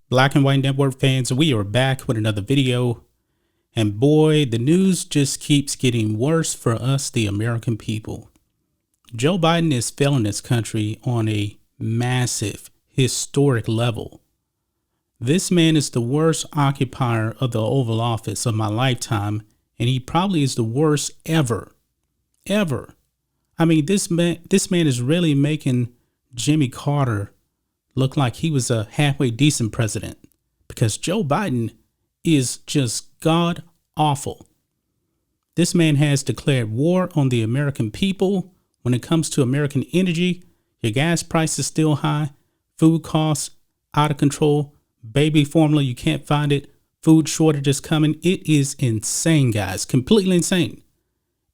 Black and White Network fans, we are back with another video. And boy, the news just keeps getting worse for us, the American people. Joe Biden is failing this country on a massive, historic level. This man is the worst occupier of the Oval Office of my lifetime, and he probably is the worst ever. I mean, this man is really making Jimmy Carter look like he was a halfway decent president, because Joe Biden is just god awful. This man has declared war on the American people when it comes to American energy. Your gas price is still high, food costs out of control, baby formula, you can't find it, food shortage is coming. It is insane, guys, completely insane.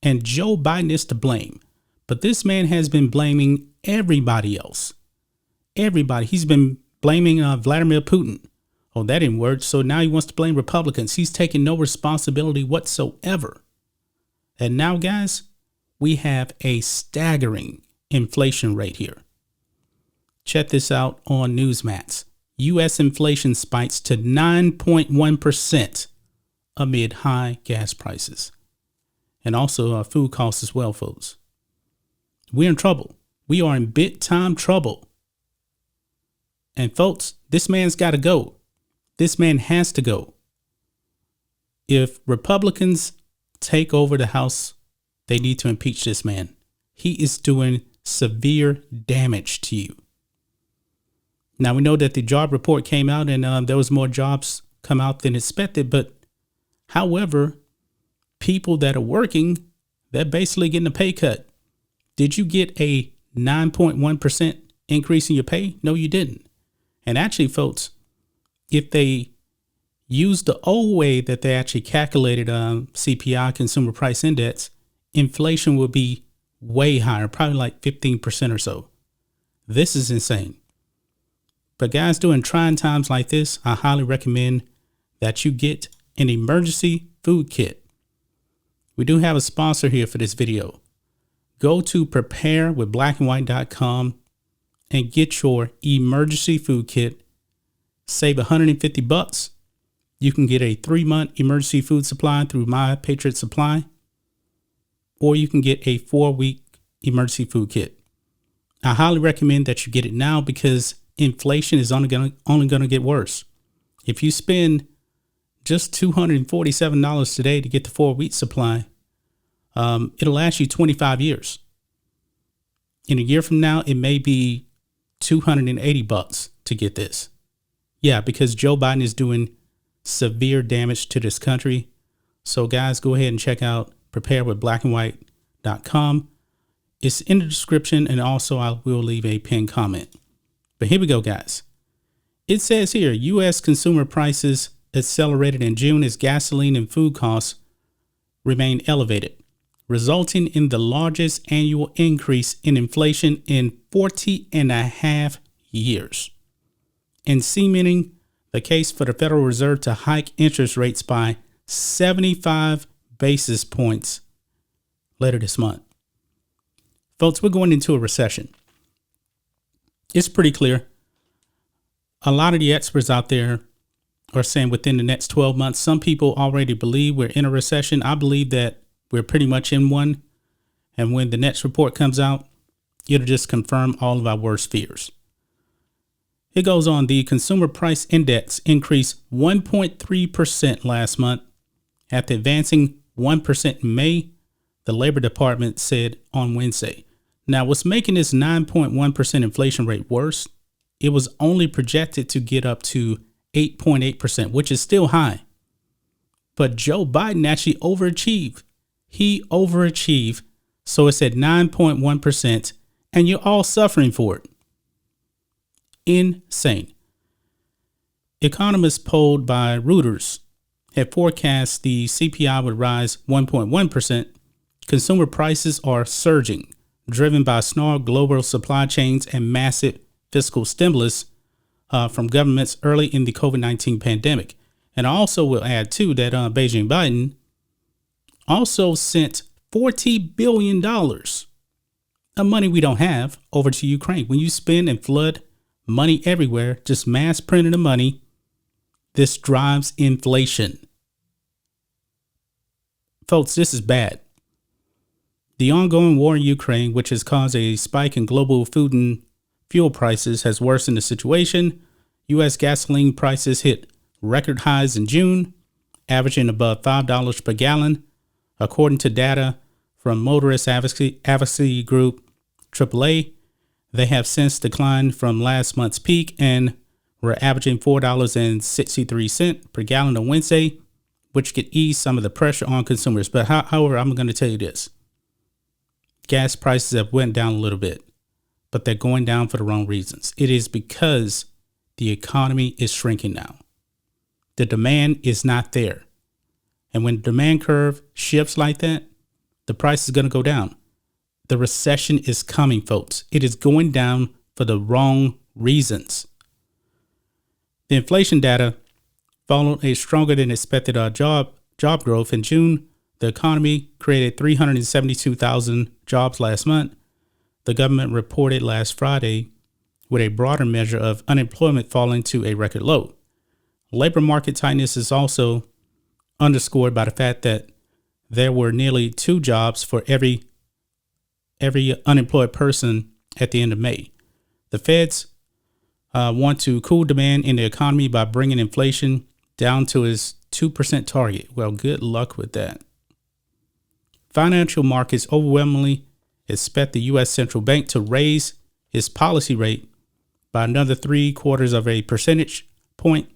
And Joe Biden is to blame. But this man has been blaming everybody else. Everybody. He's been blaming Vladimir Putin. Oh, that didn't work. So now he wants to blame Republicans. He's taking no responsibility whatsoever. And now, guys, we have a staggering inflation rate here. Check this out on Newsmax. U.S. inflation spikes to 9.1% amid high gas prices. And also food costs as well, folks. We're in trouble. We are in big time trouble. And folks, this man's got to go. This man has to go. If Republicans take over the House, they need to impeach this man. He is doing severe damage to you. Now, we know that the job report came out and there was more jobs come out than expected. But however, people that are working, they're basically getting a pay cut. Did you get a 9.1% increase in your pay? No, you didn't. And actually, folks, if they used the old way that they actually calculated CPI, Consumer Price Index, inflation would be way higher, probably like 15% or so. This is insane. But guys, during trying times like this, I highly recommend that you get an emergency food kit. We do have a sponsor here for this video. Go to preparewithblackandwhite.com and get your emergency food kit. Save $150. You can get a 3-month emergency food supply through my Patriot Supply, or you can get a 4-week emergency food kit. I highly recommend that you get it now because inflation is only going to get worse. If you spend just $247 today to get the 4-week supply, it'll last you 25 years. In a year from now, it may be $280 to get this. Yeah, because Joe Biden is doing severe damage to this country. So guys, go ahead and check out preparewithblackandwhite.com. It's in the description, and also I will leave a pinned comment. But here we go, guys. It says here, U.S. consumer prices accelerated in June as gasoline and food costs remain elevated, resulting in the largest annual increase in inflation in 40 and a half years, and cementing the case for the Federal Reserve to hike interest rates by 75 basis points later this month. Folks, we're going into a recession. It's pretty clear. A lot of the experts out there are saying within the next 12 months, some people already believe we're in a recession. I believe that we're pretty much in one. And when the next report comes out, it'll just confirm all of our worst fears. It goes on. The Consumer Price Index increased 1.3% last month after advancing 1% in May, the Labor Department said on Wednesday. Now, what's making this 9.1% inflation rate worse, it was only projected to get up to 8.8%, which is still high. But Joe Biden actually overachieved. He overachieved. So it's at 9.1%, and you're all suffering for it. Insane. Economists polled by Reuters had forecast the CPI would rise 1.1%. Consumer prices are surging, driven by snarled global supply chains and massive fiscal stimulus from governments early in the COVID-19 pandemic. And I also will add, too, that Beijing Biden also sent $40 billion of money we don't have over to Ukraine. When you spend and flood money everywhere, just mass printing the money, This drives inflation. Folks, this is bad. The ongoing war in Ukraine, which has caused a spike in global food and fuel prices, has worsened the situation. U.S. gasoline prices hit record highs in June, averaging above $5 per gallon, according to data from motorist advocacy group AAA. They have since declined from last month's peak and were averaging $4.63 per gallon on Wednesday, which could ease some of the pressure on consumers. But however, I'm going to tell you this. Gas prices have went down a little bit, but they're going down for the wrong reasons. It is because the economy is shrinking now. The demand is not there. And when the demand curve shifts like that, the price is going to go down. The recession is coming, folks. It is going down for the wrong reasons. The inflation data followed a stronger than expected job growth in June. The economy created 372,000 jobs last month. The government reported last Friday with a broader measure of unemployment falling to a record low. Labor market tightness is also underscored by the fact that there were nearly 2 jobs for every unemployed person at the end of May. The Feds want to cool demand in the economy by bringing inflation down to its 2% target. Well, good luck with that. Financial markets overwhelmingly expect the U.S. Central Bank to raise its policy rate by another 0.75 percentage point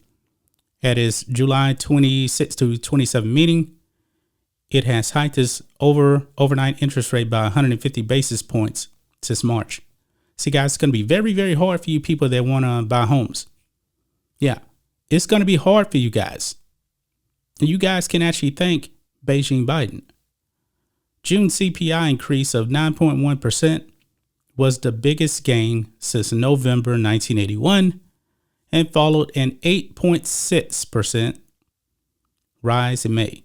at its July 26 to 27 meeting. It has hiked its overnight interest rate by 150 basis points since March. See, guys, it's going to be very, very hard for you people that want to buy homes. Yeah, it's going to be hard for you guys. And you guys can actually thank Beijing Biden. June CPI increase of 9.1% was the biggest gain since November 1981 and followed an 8.6% rise in May.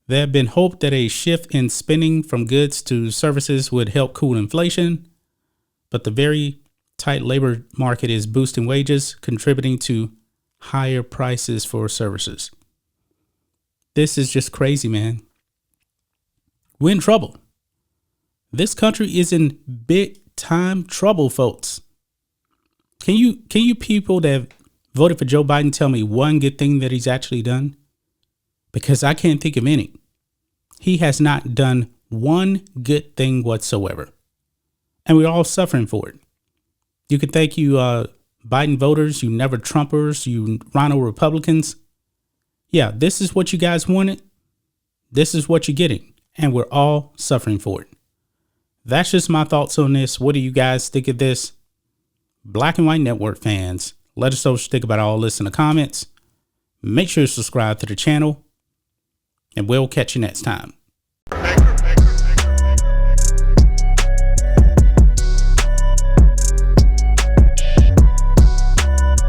There had been hope that a shift in spending from goods to services would help cool inflation, but the very tight labor market is boosting wages, contributing to higher prices for services. This is just crazy, man. We're in trouble. This country is in big time trouble, folks. Can you people that voted for Joe Biden tell me one good thing that he's actually done? Because I can't think of any. He has not done one good thing whatsoever. And we're all suffering for it. You can thank you Biden voters, you never Trumpers, you Rhino Republicans. Yeah, this is what you guys wanted. This is what you're getting. And we're all suffering for it. That's just my thoughts on this. What do you guys think of this? Black and White Network fans, let us know what you think about all this in the comments. Make sure to subscribe to the channel, and we'll catch you next time.